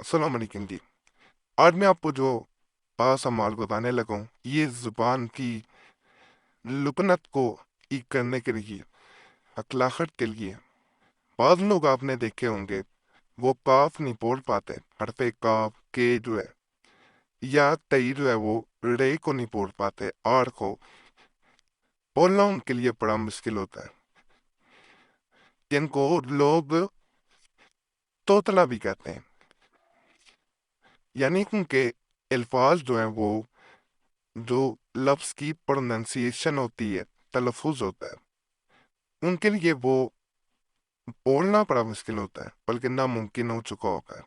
السلام علیکم جی۔ آج میں آپ کو جو پاس امال بتانے لگا ہوں یہ زبان کی لکنت کو ایک کرنے کے لیے، اخلاقت کے لیے۔ بعض لوگ آپ نے دیکھے ہوں گے وہ کاف نہیں بول پاتے، حرف کاف کے جو ہے یا تئی جو ہے وہ رے کو نہیں بول پاتے، آر کو بولنا ان کے لیے بڑا مشکل ہوتا ہے، جن کو لوگ توتلا بھی کہتے ہیں، یعنی ان کے الفاظ جو ہیں وہ جو لفظ کی پروننسیشن ہوتی ہے، تلفظ ہوتا ہے، ان کے لیے وہ بولنا بڑا مشکل ہوتا ہے، بلکہ ناممکن ہو چکا ہوتا ہے۔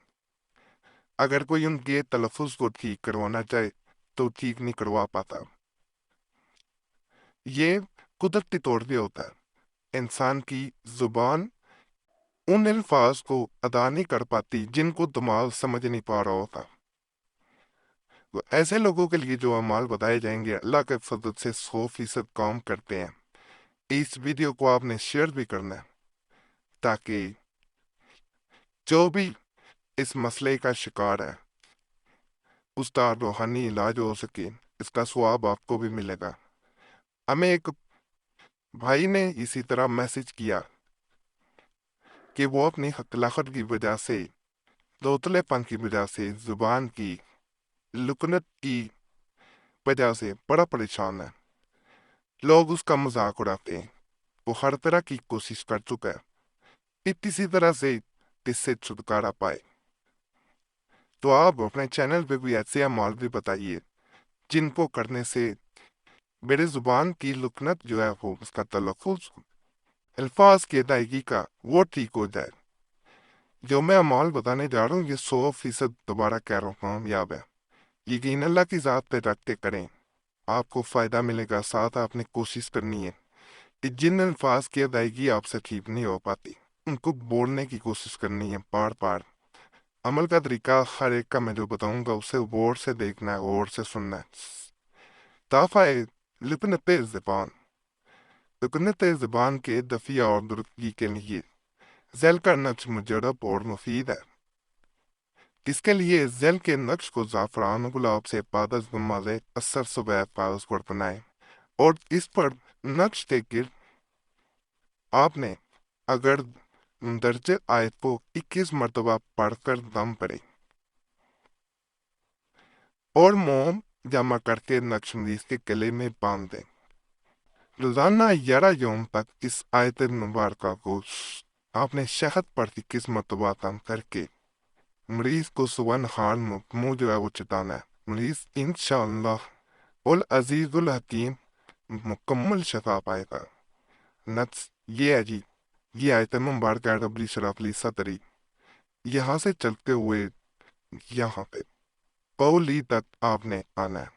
اگر کوئی ان کے تلفظ کو ٹھیک کروانا چاہے تو ٹھیک نہیں کروا پاتا۔ یہ قدرتی طور پہ ہوتا ہے، انسان کی زبان ان الفاظ کو ادا نہیں کر پاتی جن کو دماغ سمجھ نہیں پا رہا ہوتا۔ تو ایسے لوگوں کے لیے جو اعمال بتائے جائیں گے اللہ کے فضل سے 100% کام کرتے ہیں۔ اس ویڈیو کو آپ نے شیئر بھی کرنا ہے تاکہ جو بھی اس مسئلے کا شکار ہے اس کا روحانی علاج ہو سکے، اس کا ثواب آپ کو بھی ملے گا۔ ہمیں ایک بھائی نے اسی طرح میسج کیا کہ وہ اپنی اخلاقت کی وجہ سے، توتلے پن کی وجہ سے، زبان کی لکنت کی وجہ سے بڑا پریشان ہے۔ لوگ اس کا مذاق اڑاتے ہیں، وہ ہر طرح کی کوشش کر چکا ہے کہ کسی طرح سے اس سے چھٹکارا پائے۔ تو آپ اپنے چینل پہ بھی ایسے اعمال بھی بتائیے جن کو کرنے سے میرے زبان کی لکنت جو ہے وہ اس کا تلفظ، الفاظ کی ادائیگی کا وہ ٹھیک ہو جائے۔ جو میں اعمال بتانے جا رہا ہوں یہ 100% دوبارہ کہہ رہا ہوں کامیاب ہے۔ یقین اللہ کی ذات پہ رکھ کے کریں، آپ کو فائدہ ملے گا۔ ساتھ آپ نے کوشش کرنی ہے کہ جن الفاظ کی ادائیگی آپ سے ٹھیک نہیں ہو پاتی ان کو بولنے کی کوشش کرنی ہے بار بار۔ عمل کا طریقہ ہر ایک کا میں جو بتاؤں گا اسے غور سے دیکھنا ہے، غور سے سننا ہے۔ دافع لکنت زبان، لکنت زبان کے دفیہ اور درستگی کے لیے ذیل کا نقش مجرب اور مفید ہے۔ اس کے لیے ذیل کے نقش کو زعفران و گلاب سے پادز گمازے اثر صبح کاغذ پر بنائیں اور اس پر نقش کے گرد آپ نے اگر درج آیت کو 21 مرتبہ پڑھ کر دم پڑے اور موم جمع کر کے نقش مریض کے گلے میں باندھ دیں۔ روزانہ 11 یوم تک اس آیت مبارکہ کو آپ نے شہد پر 21 مرتبہ دم کر کے مریض کو صبح نہار منہ جو ہے وہ چٹانا ہے۔ مریض انشاءاللہ العزیز الحکیم مکمل شفا پائے گا۔ نقص یہ ہے جی، یہ آیت مبارکہ ربلی شرافلی صدری، یہاں سے چلتے ہوئے یہاں پہ قولی تک آپ نے آنا ہے۔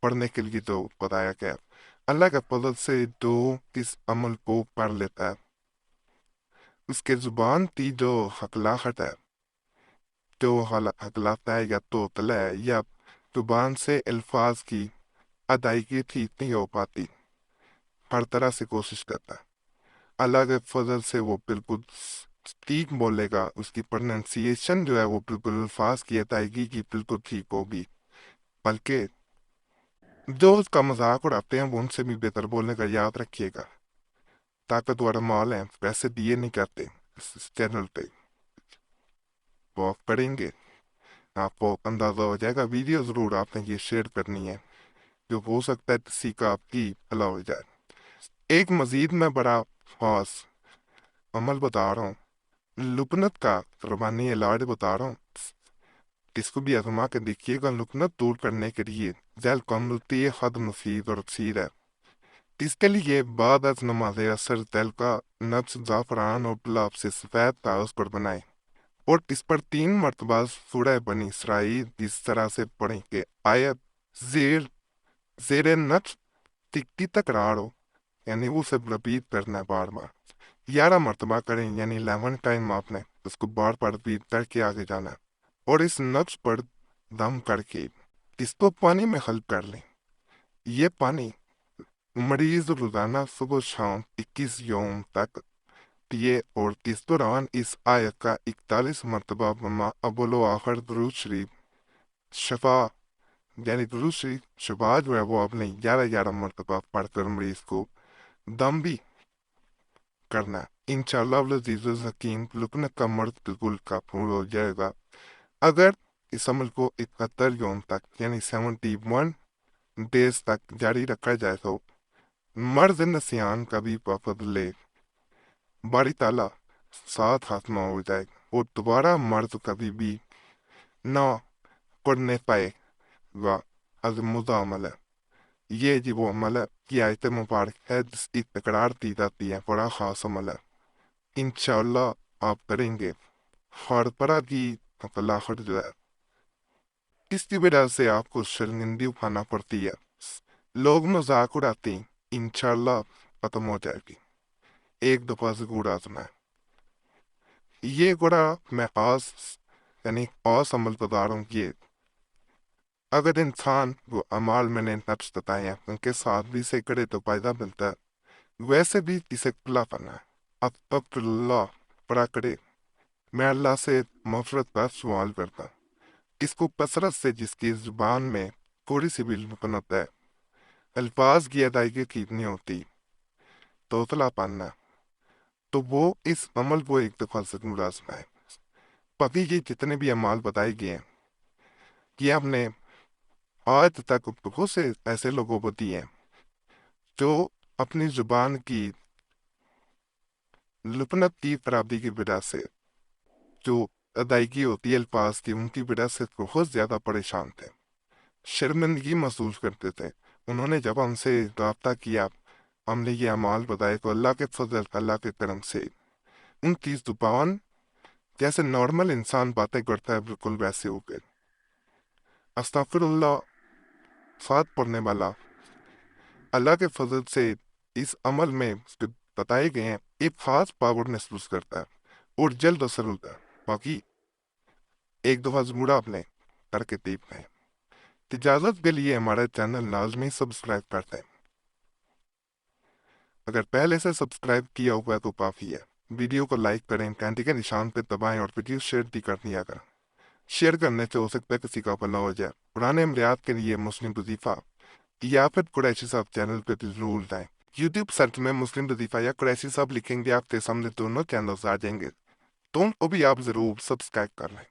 پڑھنے کے لیے تو بتایا گیا اللہ کے فضل سے جو اس عمل کو پڑھ لیتا ہے اس کے زبان کی جو اخلاقت ہے، جو اخلاقت ہے یا توتلا ہے یا زبان سے الفاظ کی ادائیگی ٹھیک نہیں ہو پاتی، ہر طرح سے کوشش کرتا ہے، اللہ کے فضل سے وہ بالکل ٹھیک بولے گا، اس کی پرننسیشن جو ہے وہ بالکل الفاظ کی ادائیگی کی بالکل ٹھیک ہوگی۔ بلکہ جو اس کا مذاق اڑاتے ہیں وہ ان سے بھی بہتر بولنے کا یاد رکھیے گا۔ طاقتور مال ہیں، پیسے دیے نہیں کرتے اس چینل پہ، وہ کریں گے آپ کو اندازہ ہو جائے گا۔ ویڈیو ضرور آپ نے یہ شیئر کرنی ہے، جو ہو سکتا ہے کسی کا آپ کی بھلا ہو جائے۔ ایک مزید میں بڑا خاص عمل بتا رہا ہوں، لکنت کا روحانی علاج بتا رہا ہوں، اس کو بھی آزما کے دیکھیے گا۔ لکنت دور کرنے کے لیے ذیل قملتی خد مفید اور اکثیر ہے۔ اس کے لیے بعد از نماز اثر ذیل کا نقش زعفران اور گلاب سے سفید کاغذ پر بنائیں اور اس پر 3 مرتبہ سورہ بنی اسرائیل اس طرح سے پڑھیں کہ آیت زیر نقش تکتی تکرار ہو، یعنی اسے رپیٹ کرنا ہے بار بار 11 مرتبہ کریں، یعنی 11 ٹائم آپ نے اس کو بار بار رپیٹ کر کے آگے جانا ہے اور اس نقش پر دم کر کے اس کو پانی میں حل کر لیں۔ یہ پانی مریض روزانہ صبح شام 21 یوم تک دیے اور اس دوران اس آیت کا 41 مرتبہ اول و آخر درود شریف شفا یعنی درود شریف شفا جو ہے وہ اپنے 11 مرتبہ پڑھ کر مریض کو دم بھی کرنا ہے۔ انشاءاللہ العزیز الحکیم لکنت کا مرض بالکل قابو ہو جائے گا اگر اس عمل کو 71 یوم تک یعنی 71 ڈیز تک جاری رکھا جائے تو مرض نسیان کا بھی وقت لے باری تعالیٰ ساتھ خاتمہ ہو جائے اور دوبارہ مرض کبھی بھی نہ پڑنے پائے گا۔ عظیم عمل ہے یہ جی وہ عمل ہے یہ آیت مبارک ہے جس کی تکرار دی جاتی ہے، بڑا خاص عمل ہے، انشاءاللہ آپ کریں گے خارپرا کی مطلع جو ہے اس کی وجہ سے آپ کو شرمندگی اٹھانا پڑتی ہے، لوگ مذاق اڑاتے ہیں، انشاءاللہ ختم ہو جائے گی، ایک دفعہ ضرور آزمائیں۔ یہ گڑا میں خاص یعنی خاص عمل بتا رہا ہوں یہ اگر انسان وہ اعمال میں نے نفس بتائے ہیں ان کے ساتھ بھی سے کرے تو فائدہ ملتا ہے، ویسے بھی اسے کھلا کرنا ہے، استغفر اللہ پڑھا کرے، میں اللہ سے مغفرت کا سوال کرتا ہوں، اس کو کثرت سے جس کی زبان میں تھوڑی سی بھی لکنت ہے، الفاظ کی ادائیگی ٹھیک نہیں ہوتی، توتلا پاننا تو وہ اس عمل کو ایک دفعہ ضرور آزمائے۔ باقی یہ جتنے بھی اعمال بتائے گئے ہیں یہ ہم نے آج تک بہت سے ایسے لوگوں کو دیے ہیں جو اپنی زبان کی لکنت کی خرابی کی وجہ سے جو ادائیگی ہوتی ہے الفاظ کی ان کی وجہ سے بہت زیادہ پریشان تھے، شرمندگی محسوس کرتے تھے۔ انہوں نے جب ہم سے رابطہ کیا ہم نے یہ اعمال بتائے تو اللہ کے فضل اللہ کے کرم سے ان کی زبان جیسے نارمل انسان باتیں کرتا ہے بالکل ویسے ہو گئے۔ استغفر اللہ ساتھ پڑھنے والا اللہ کے فضل سے اس عمل میں جو بتائے گئے ہیں ایک خاص پاور محسوس کرتا ہے اور جلد اثر ہوتا ہے۔ باقی ایک دفعہ ضرور آپ نے کر کے دیکھنا ہے۔ اجازت کے لیے ہمارا چینل لازمی سبسکرائب کرتے ہیں، اگر پہلے سے سبسکرائب کیا ہوا ہے تو کافی ہے، ویڈیو کو لائک کریں، گھنٹی کے نشان پہ دبائیں اور ویڈیو شیئر بھی کر دیا کریں، شیئر کرنے سے ہو سکتا ہے کسی کا بھلا ہو جائے۔ پرانے امریات کے لیے مسلم وظیفہ یا پھر قریشی صاحب چینل پہ ضرور جائیں، یوٹیوب سرچ میں مسلم وظیفہ یا قریشی صاحب لکھیں گے آپ کے سامنے دونوں چینلز آ جائیں گے، تو ان کو بھی آپ ضرور سبسکرائب کر لیں۔